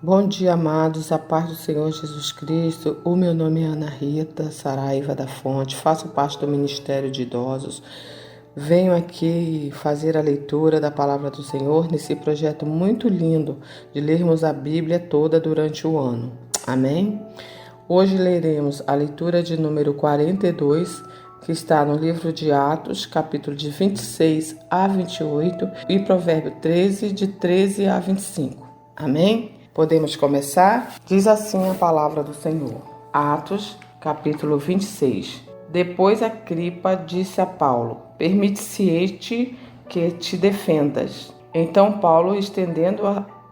Bom dia, amados, a paz do Senhor Jesus Cristo. O meu nome é Ana Rita Saraiva da Fonte, faço parte do Ministério de Idosos. Venho aqui fazer a leitura da Palavra do Senhor nesse projeto muito lindo de lermos a Bíblia toda durante o ano. Amém? Hoje leremos a leitura de número 42, que está no livro de Atos, capítulo de 26 a 28 e provérbio 13, de 13 a 25. Amém? Podemos começar? Diz assim a palavra do Senhor. Atos, capítulo 26. Depois Agripa disse a Paulo: Permite-se-te que te defendas. Então Paulo, estendendo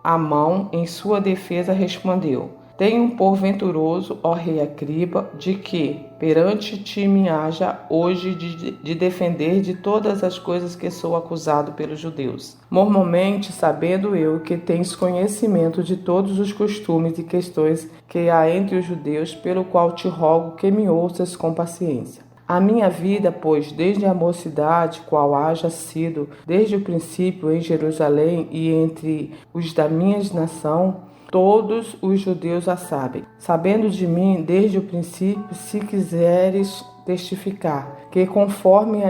a mão em sua defesa, respondeu: Tenho um por venturoso, ó rei Agripa, de que perante ti me haja hoje de defender de todas as coisas que sou acusado pelos judeus. Normalmente, sabendo eu que tens conhecimento de todos os costumes e questões que há entre os judeus, pelo qual te rogo que me ouças com paciência. A minha vida, pois, desde a mocidade, qual haja sido desde o princípio em Jerusalém e entre os da minha nação, todos os judeus a sabem. Sabendo de mim desde o princípio, se quiseres testificar, que conforme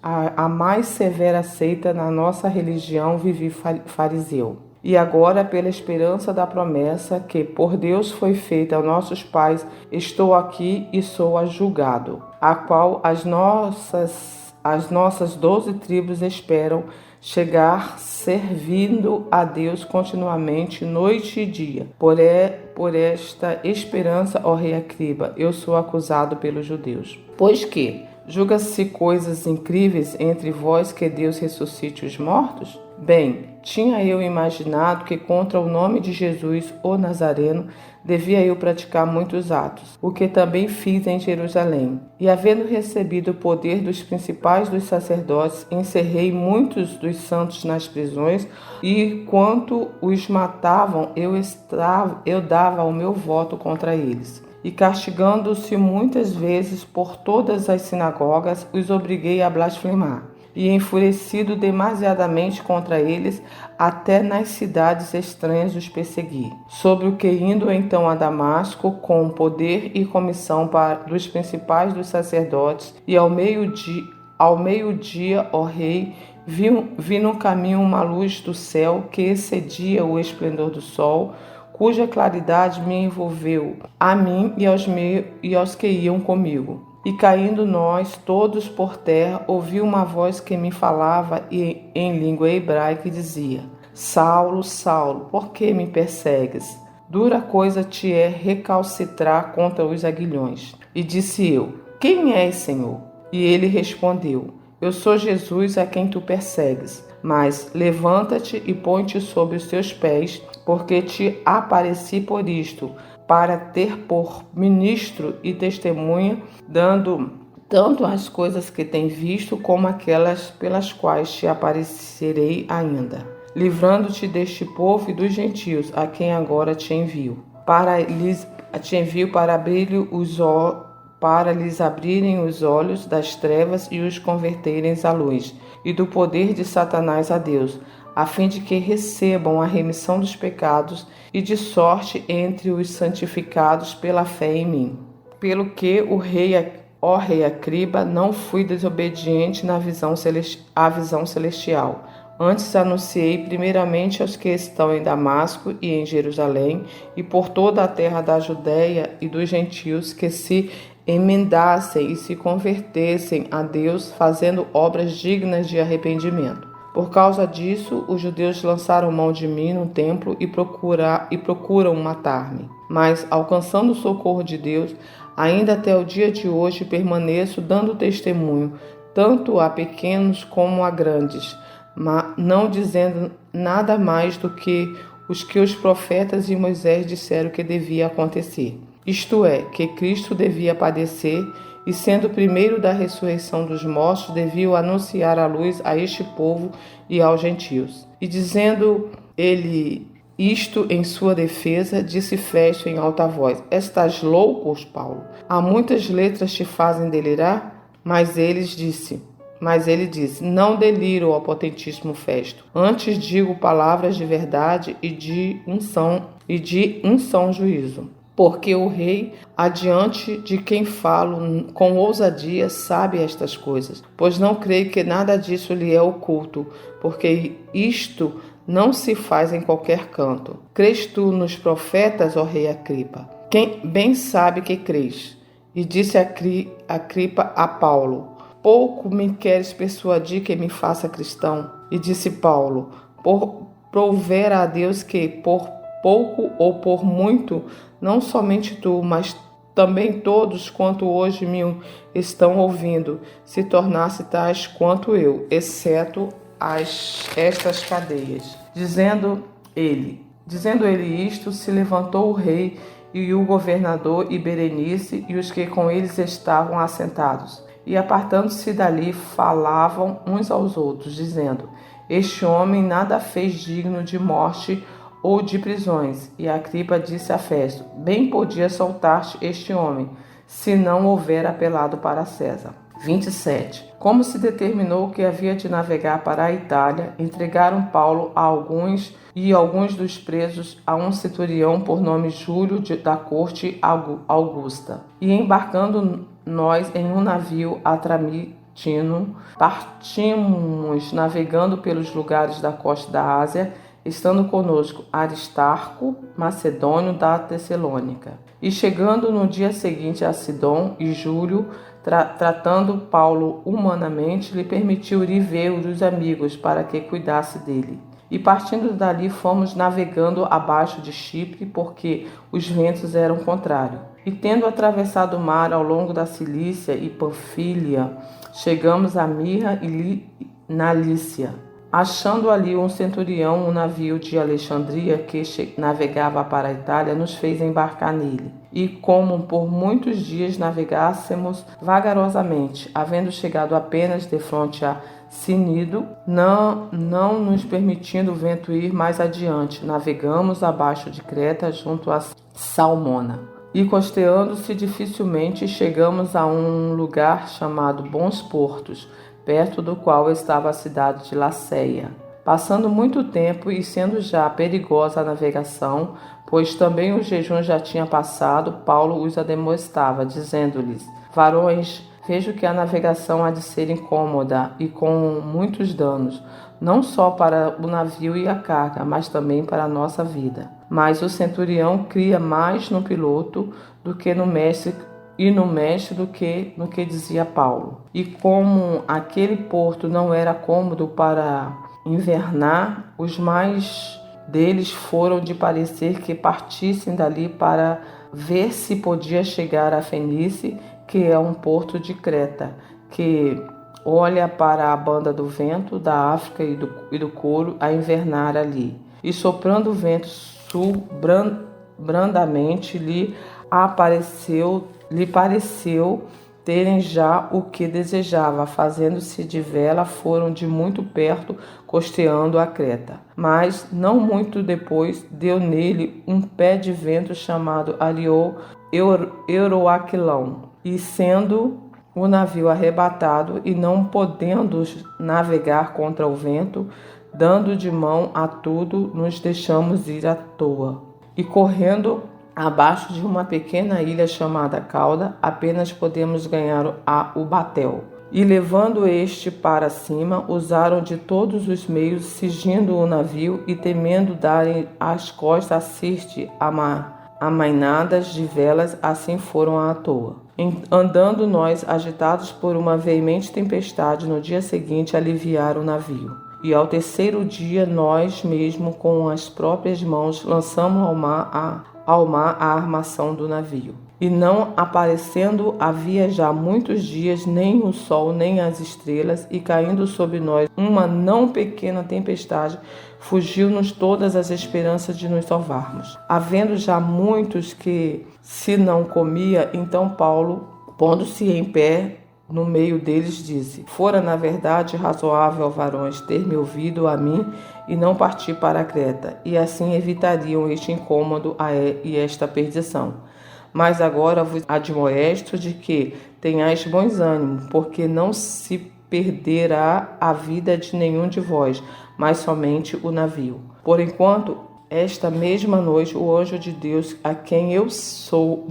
a mais severa seita na nossa religião vivi fariseu. E agora, pela esperança da promessa que por Deus foi feita aos nossos pais, estou aqui e sou julgado, a qual as nossas 12 tribos esperam chegar, servindo a Deus continuamente, noite e dia. Por esta esperança, ó rei Agripa, eu sou acusado pelos judeus. Pois que julga-se coisas incríveis entre vós que Deus ressuscite os mortos? Bem, tinha eu imaginado que contra o nome de Jesus, o Nazareno, devia eu praticar muitos atos, o que também fiz em Jerusalém. E havendo recebido o poder dos principais dos sacerdotes, encerrei muitos dos santos nas prisões, e quanto os matavam, eu dava o meu voto contra eles. E castigando-se muitas vezes por todas as sinagogas, os obriguei a blasfemar. E enfurecido demasiadamente contra eles, até nas cidades estranhas os persegui. Sobre o que indo então a Damasco, com poder e comissão dos principais dos sacerdotes, e ao meio-dia, ó rei, vi no caminho uma luz do céu que excedia o esplendor do sol, cuja claridade me envolveu, a mim e aos que iam comigo. E caindo nós todos por terra, ouvi uma voz que me falava em língua hebraica e dizia: Saulo, Saulo, por que me persegues? Dura coisa te é recalcitrar contra os aguilhões. E disse eu: Quem és, Senhor? E ele respondeu: Eu sou Jesus a quem tu persegues. Mas levanta-te e põe-te sobre os teus pés, porque te apareci por isto, para ter por ministro e testemunha, dando tanto as coisas que tem visto, como aquelas pelas quais te aparecerei ainda, livrando-te deste povo e dos gentios, a quem agora te envio, para lhes abrirem os olhos das trevas e os converterem à luz, e do poder de Satanás a Deus, a fim de que recebam a remissão dos pecados e de sorte entre os santificados pela fé em mim. Pelo que ó rei Agripa, não fui desobediente à visão celestial. Antes anunciei primeiramente aos que estão em Damasco e em Jerusalém e por toda a terra da Judéia e dos gentios que se emendassem e se convertessem a Deus, fazendo obras dignas de arrependimento. Por causa disso, os judeus lançaram mão de mim no templo e procuram matar-me. Mas, alcançando o socorro de Deus, ainda até o dia de hoje permaneço dando testemunho, tanto a pequenos como a grandes, mas não dizendo nada mais do que os profetas e Moisés disseram que devia acontecer. Isto é, que Cristo devia padecer e, sendo o primeiro da ressurreição dos mortos, devia anunciar a luz a este povo e aos gentios. E dizendo ele isto em sua defesa, disse Festo em alta voz: Estás louco, Paulo? Há muitas letras te fazem delirar? Mas ele disse: Não deliro, ó potentíssimo Festo. Antes digo palavras de verdade e de unção e de um são juízo. Porque o rei, adiante de quem falo com ousadia, sabe estas coisas. Pois não creio que nada disso lhe é oculto, porque isto não se faz em qualquer canto. Crês tu nos profetas, ó rei Agripa? Quem bem sabe que crês. E disse Agripa a Paulo: pouco me queres persuadir que me faça cristão? E disse Paulo: prover a Deus que por pouco ou por muito, não somente tu, mas também todos quanto hoje me estão ouvindo, se tornasse tais quanto eu, exceto estas cadeias. Dizendo ele isto, se levantou o rei e o governador e Berenice e os que com eles estavam assentados. E apartando-se dali, falavam uns aos outros, dizendo: este homem nada fez digno de morte ou de prisões. E Agripa disse a Festo: bem podia soltar-te este homem, se não houver apelado para César. 27. Como se determinou que havia de navegar para a Itália, entregaram Paulo a alguns dos presos a um centurião por nome Júlio da corte Augusta. E embarcando nós em um navio a Tramitino, partimos navegando pelos lugares da costa da Ásia, estando conosco Aristarco, macedônio da Tessalônica. E chegando no dia seguinte a Sidom, e Júlio, tratando Paulo humanamente, lhe permitiu ir ver os amigos para que cuidasse dele. E partindo dali fomos navegando abaixo de Chipre, porque os ventos eram contrários. E tendo atravessado o mar ao longo da Cilícia e Panfília, chegamos a Mirra e na Lícia. Achando ali um centurião, um navio de Alexandria que navegava para a Itália, nos fez embarcar nele. E como por muitos dias navegássemos vagarosamente, havendo chegado apenas de fronte a Cnido, não nos permitindo o vento ir mais adiante, navegamos abaixo de Creta junto a Salmona. E costeando-se dificilmente, chegamos a um lugar chamado Bons Portos, perto do qual estava a cidade de Laceia. Passando muito tempo e sendo já perigosa a navegação, pois também o jejum já tinha passado, Paulo os admoestava, dizendo-lhes: varões, vejo que a navegação há de ser incômoda e com muitos danos, não só para o navio e a carga, mas também para a nossa vida. Mas o centurião cria mais no piloto do que no mestre do que no que dizia Paulo. E como aquele porto não era cômodo para invernar, os mais deles foram de parecer que partissem dali para ver se podia chegar a Fenice, que é um porto de Creta, que olha para a banda do vento da África e do Coro a invernar ali. E soprando o vento sul brandamente lhe pareceu terem já o que desejava, fazendo-se de vela, foram de muito perto, costeando a Creta. Mas, não muito depois, deu nele um pé de vento chamado Euroaquilão, e sendo o navio arrebatado, e não podendo navegar contra o vento, dando de mão a tudo, nos deixamos ir à toa. E correndo abaixo de uma pequena ilha chamada Cauda, apenas podemos ganhar o batel. E levando este para cima, usaram de todos os meios, cingindo o navio e temendo darem as costas a Sirte, amainadas de velas, assim foram à toa. Andando nós, agitados por uma veemente tempestade, no dia seguinte aliviaram o navio. E ao terceiro dia, nós mesmo, com as próprias mãos, lançamos ao mar a armação do navio. E não aparecendo havia já muitos dias nem o sol nem as estrelas, e caindo sobre nós uma não pequena tempestade, fugiu-nos todas as esperanças de nos salvarmos. Havendo já muitos que se não comia, então Paulo, pondo-se em pé no meio deles, disse: fora na verdade razoável, varões, ter me ouvido a mim e não partir para a Creta, e assim evitariam este incômodo e esta perdição. Mas agora vos admoesto de que tenhais bons ânimos, porque não se perderá a vida de nenhum de vós, mas somente o navio. Por enquanto, esta mesma noite o anjo de Deus, a quem eu sou,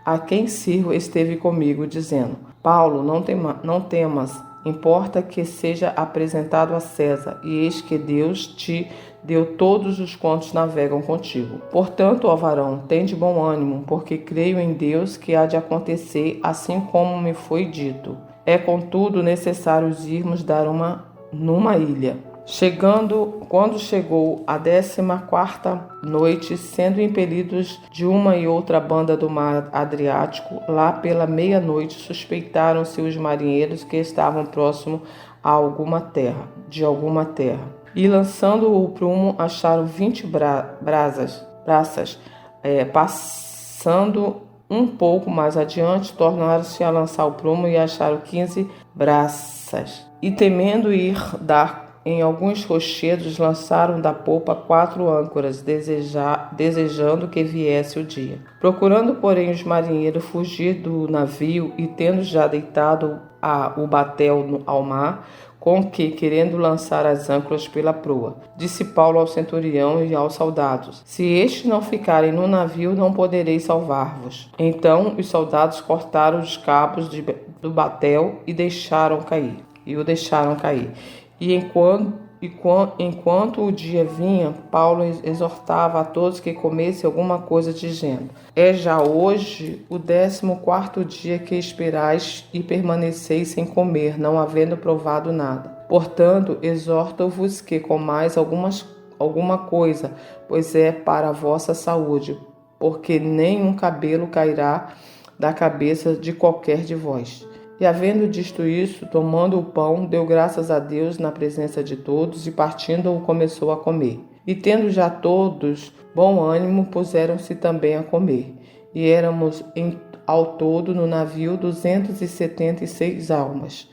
a quem sirvo, esteve comigo, dizendo: Paulo, não temas, importa que seja apresentado a César, e eis que Deus te deu todos os quantos navegam contigo. Portanto, ó varão, tende bom ânimo, porque creio em Deus que há de acontecer assim como me foi dito. É, contudo, necessário irmos dar numa ilha. Quando chegou a 14ª noite, sendo impelidos de uma e outra banda do mar Adriático, lá pela meia-noite suspeitaram-se os marinheiros que estavam próximo a alguma terra. E lançando o prumo, acharam 20 braças. Passando um pouco mais adiante, tornaram-se a lançar o prumo e acharam 15 braças. E temendo ir dar em alguns rochedos, lançaram da popa 4 âncoras, desejando que viesse o dia. Procurando, porém, os marinheiros fugir do navio e tendo já deitado o batel ao mar, com que, querendo lançar as âncoras pela proa, disse Paulo ao centurião e aos soldados: se estes não ficarem no navio, não poderei salvar-vos. Então os soldados cortaram os cabos do batel e o deixaram cair. E enquanto o dia vinha, Paulo exortava a todos que comessem alguma coisa, dizendo: é já hoje o 14º dia que esperais e permaneceis sem comer, não havendo provado nada. Portanto, exorto-vos que comais alguma coisa, pois é para a vossa saúde, porque nenhum cabelo cairá da cabeça de qualquer de vós. E havendo dito isso, tomando o pão, deu graças a Deus na presença de todos, e partindo-o começou a comer. E tendo já todos bom ânimo, puseram-se também a comer. E éramos ao todo no navio 276 almas.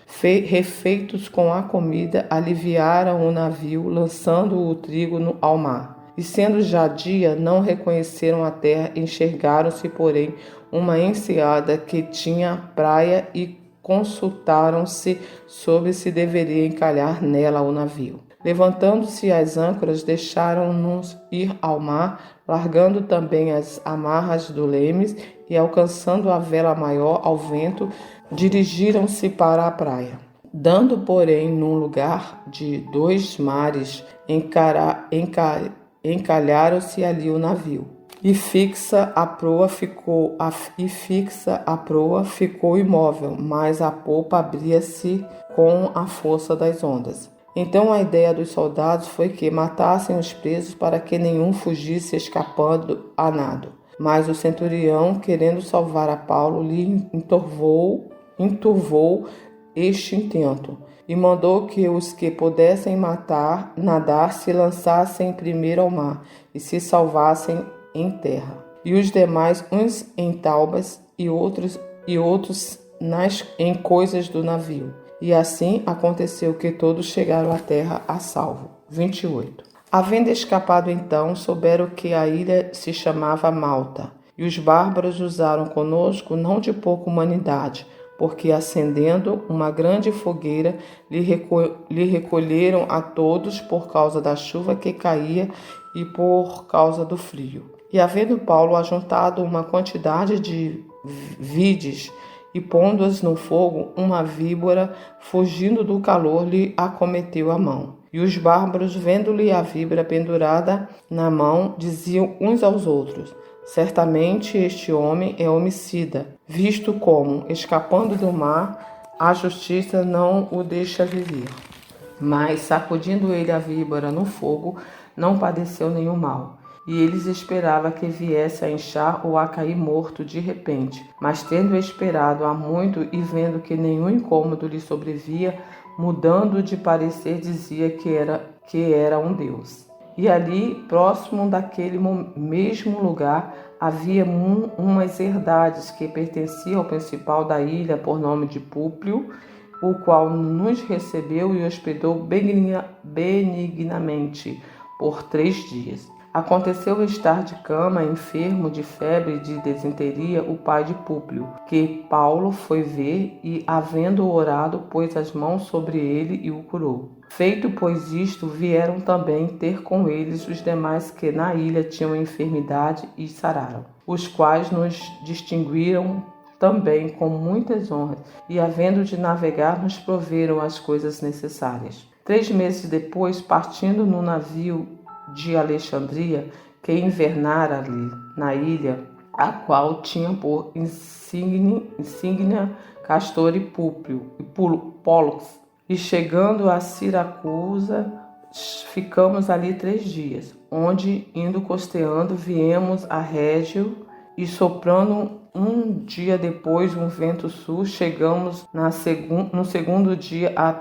Refeitos com a comida, aliviaram o navio, lançando o trigo ao mar. E sendo já dia, não reconheceram a terra, enxergaram-se, porém, uma enseada que tinha praia e consultaram-se sobre se deveria encalhar nela o navio. Levantando-se as âncoras, deixaram-nos ir ao mar, largando também as amarras do leme e, alcançando a vela maior ao vento, dirigiram-se para a praia. Dando, porém, num lugar de 2 mares, encalharam-se ali o navio. E fixa a proa ficou imóvel, mas a popa abria-se com a força das ondas. Então a ideia dos soldados foi que matassem os presos para que nenhum fugisse escapando a nado. Mas o centurião, querendo salvar a Paulo, lhe enturvou este intento e mandou que os que pudessem nadar se lançassem primeiro ao mar e se salvassem em terra, e os demais uns em taubas e outros em coisas do navio. E assim aconteceu que todos chegaram à terra a salvo. 28. Havendo escapado então, souberam que a ilha se chamava Malta, e os bárbaros usaram conosco não de pouca humanidade, porque acendendo uma grande fogueira, lhe recolheram a todos por causa da chuva que caía e por causa do frio. E havendo Paulo ajuntado uma quantidade de vides e pondo-as no fogo, uma víbora, fugindo do calor, lhe acometeu a mão. E os bárbaros, vendo-lhe a víbora pendurada na mão, diziam uns aos outros: certamente este homem é homicida, visto como, escapando do mar, a justiça não o deixa viver. Mas, sacudindo ele a víbora no fogo, não padeceu nenhum mal. E eles esperavam que viesse a inchar ou a cair morto de repente. Mas tendo esperado há muito e vendo que nenhum incômodo lhe sobrevia, mudando de parecer, dizia que era um deus. E ali, próximo daquele mesmo lugar, havia umas herdades que pertenciam ao principal da ilha, por nome de Públio, o qual nos recebeu e hospedou benignamente por 3 dias. Aconteceu estar de cama, enfermo de febre e de desinteria, o pai de Públio, que Paulo foi ver e, havendo orado, pôs as mãos sobre ele e o curou. Feito, pois, isto, vieram também ter com eles os demais que na ilha tinham enfermidade e sararam, os quais nos distinguiram também com muitas honras, e havendo de navegar, nos proveram as coisas necessárias. 3 meses depois, partindo no navio de Alexandria, que invernara ali na ilha, a qual tinha por insígnia Castor e Pólux, e chegando a Siracusa, ficamos ali 3 dias, onde, indo costeando, viemos a Régio, e soprando um dia depois um vento sul, chegamos no segundo dia a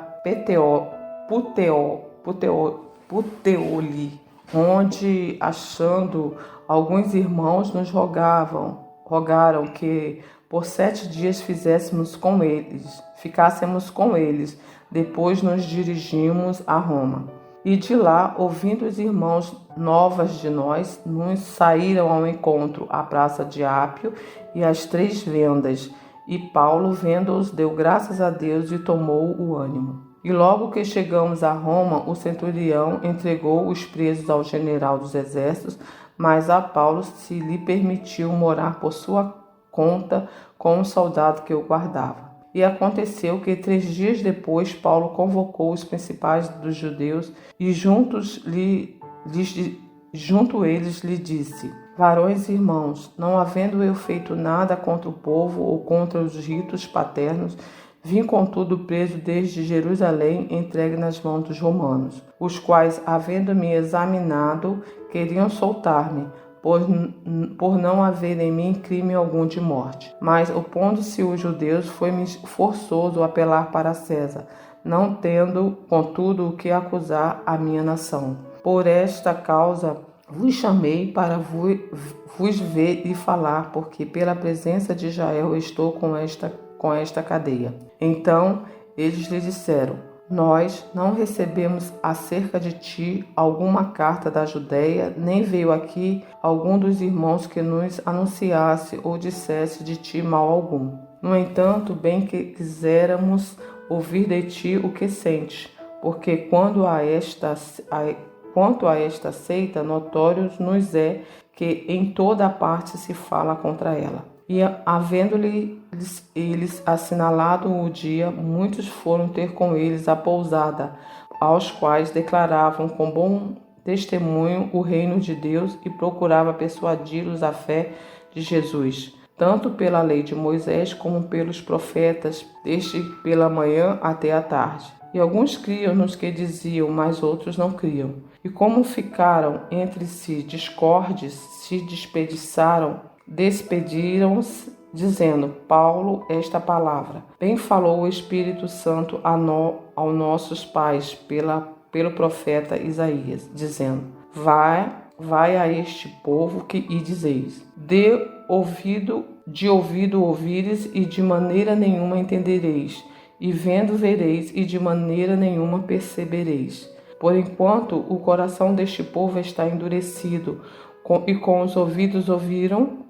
Puteoli, onde, achando alguns irmãos, nos rogaram que por 7 dias ficássemos com eles. Depois nos dirigimos a Roma. E de lá, ouvindo os irmãos novas de nós, nos saíram ao encontro à praça de Ápio e às 3 vendas. E Paulo, vendo-os, deu graças a Deus e tomou o ânimo. E logo que chegamos a Roma, o centurião entregou os presos ao general dos exércitos, mas a Paulo se lhe permitiu morar por sua conta com um soldado que o guardava. E aconteceu que 3 dias depois Paulo convocou os principais dos judeus e junto eles lhe disse: Varões e irmãos, não havendo eu feito nada contra o povo ou contra os ritos paternos, vim contudo preso desde Jerusalém, entregue nas mãos dos romanos, os quais, havendo-me examinado, queriam soltar-me, por não haver em mim crime algum de morte. Mas, opondo-se os judeus, foi-me forçoso apelar para César, não tendo, contudo, o que acusar a minha nação. Por esta causa vos chamei para vos ver e falar, porque pela presença de Israel estou com esta cadeia. Então eles lhe disseram: Nós não recebemos acerca de ti alguma carta da Judeia, nem veio aqui algum dos irmãos que nos anunciasse ou dissesse de ti mal algum. No entanto, bem que quiséramos ouvir de ti o que sentes, porque quanto a esta seita, notório nos é que em toda a parte se fala contra ela. E, havendo-lhe eles assinalado o dia, muitos foram ter com eles à pousada, aos quais declaravam com bom testemunho o reino de Deus e procurava persuadi-los à fé de Jesus, tanto pela lei de Moisés como pelos profetas, desde pela manhã até a tarde. E alguns criam nos que diziam, mas outros não criam. E como ficaram entre si discordes, se despediram-se, dizendo: Paulo, esta palavra. Bem falou o Espírito Santo aos nossos pais pelo profeta Isaías, dizendo: Vai a este povo e dizeis: de ouvido ouvires e de maneira nenhuma entendereis, e vendo vereis e de maneira nenhuma percebereis. Por enquanto o coração deste povo está endurecido, e com os ouvidos ouviram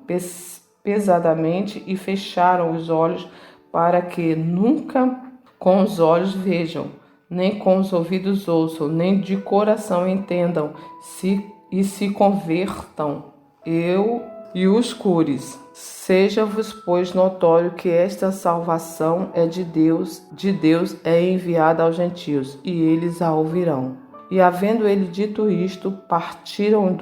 pesadamente e fecharam os olhos, para que nunca com os olhos vejam, nem com os ouvidos ouçam, nem de coração entendam, se convertam, e os cures. Seja-vos, pois, notório que esta salvação é de Deus é enviada aos gentios, e eles a ouvirão. E havendo ele dito isto, partiram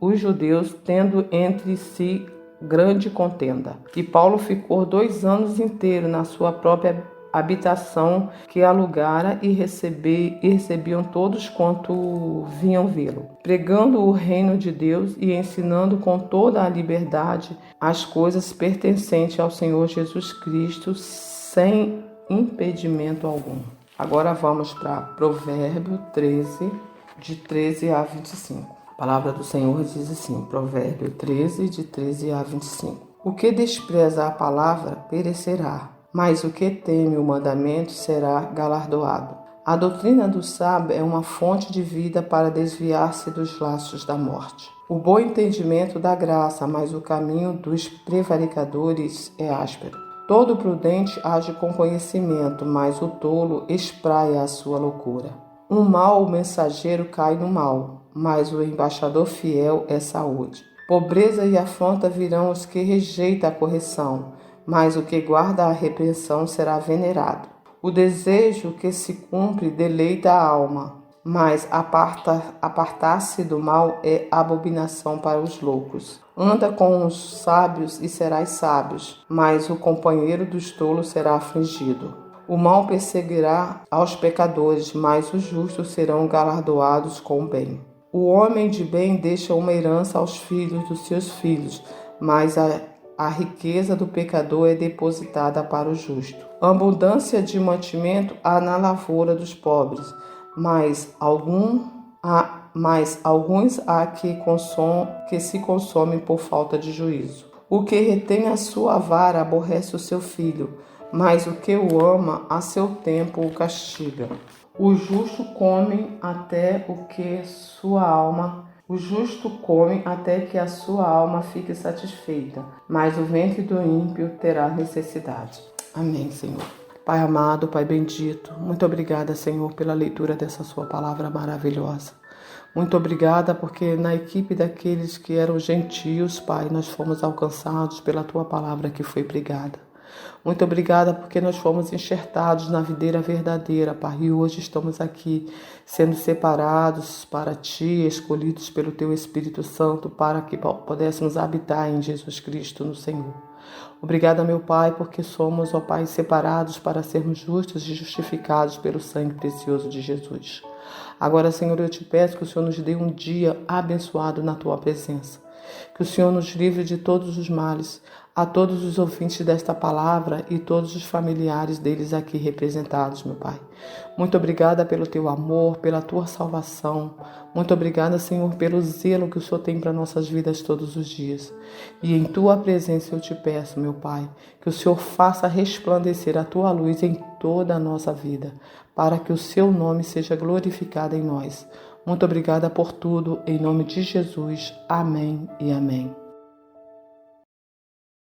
os judeus, tendo entre si grande contenda. E Paulo ficou 2 anos inteiros na sua própria habitação que alugara, e recebiam todos quanto vinham vê-lo, pregando o reino de Deus e ensinando com toda a liberdade as coisas pertencentes ao Senhor Jesus Cristo, sem impedimento algum. Agora vamos para Provérbio 13, de 13 a 25. A palavra do Senhor diz assim, Provérbio 13, de 13 a 25. O que despreza a palavra perecerá, mas o que teme o mandamento será galardoado. A doutrina do sábio é uma fonte de vida para desviar-se dos laços da morte. o bom entendimento da graça, mas o caminho dos prevaricadores é áspero. Todo prudente age com conhecimento, mas o tolo espraia a sua loucura. Um mau mensageiro cai no mal, mas o embaixador fiel é saúde. Pobreza e afronta virão os que rejeitam a correção, mas o que guarda a repreensão será venerado. O desejo que se cumpre deleita a alma, mas apartar-se do mal é abominação para os loucos. Anda com os sábios e serás sábios, mas o companheiro dos tolos será afligido. O mal perseguirá aos pecadores, mas os justos serão galardoados com o bem. O homem de bem deixa uma herança aos filhos dos seus filhos, mas a riqueza do pecador é depositada para o justo. Abundância de mantimento há na lavoura dos pobres, mas alguns há que se consomem por falta de juízo. O que retém a sua vara aborrece o seu filho, mas o que o ama a seu tempo o castiga. O justo come até que a sua alma fique satisfeita, mas o ventre do ímpio terá necessidade. Amém, Senhor. Pai amado, Pai bendito, muito obrigada, Senhor, pela leitura dessa sua palavra maravilhosa. Muito obrigada porque na equipe daqueles que eram gentios, Pai, nós fomos alcançados pela tua palavra que foi pregada. Muito obrigada porque nós fomos enxertados na videira verdadeira, Pai, e hoje estamos aqui sendo separados para Ti, escolhidos pelo Teu Espírito Santo para que pudéssemos habitar em Jesus Cristo, no Senhor. Obrigada, meu Pai, porque somos, ó Pai, separados para sermos justos e justificados pelo sangue precioso de Jesus. Agora, Senhor, eu te peço que o Senhor nos dê um dia abençoado na Tua presença. Que o Senhor nos livre de todos os males, a todos os ouvintes desta palavra e todos os familiares deles aqui representados, meu Pai. Muito obrigada pelo Teu amor, pela Tua salvação. Muito obrigada, Senhor, pelo zelo que o Senhor tem para nossas vidas todos os dias. E em Tua presença eu te peço, meu Pai, que o Senhor faça resplandecer a Tua luz em toda a nossa vida, para que o Seu nome seja glorificado em nós. Muito obrigada por tudo, em nome de Jesus. Amém e amém.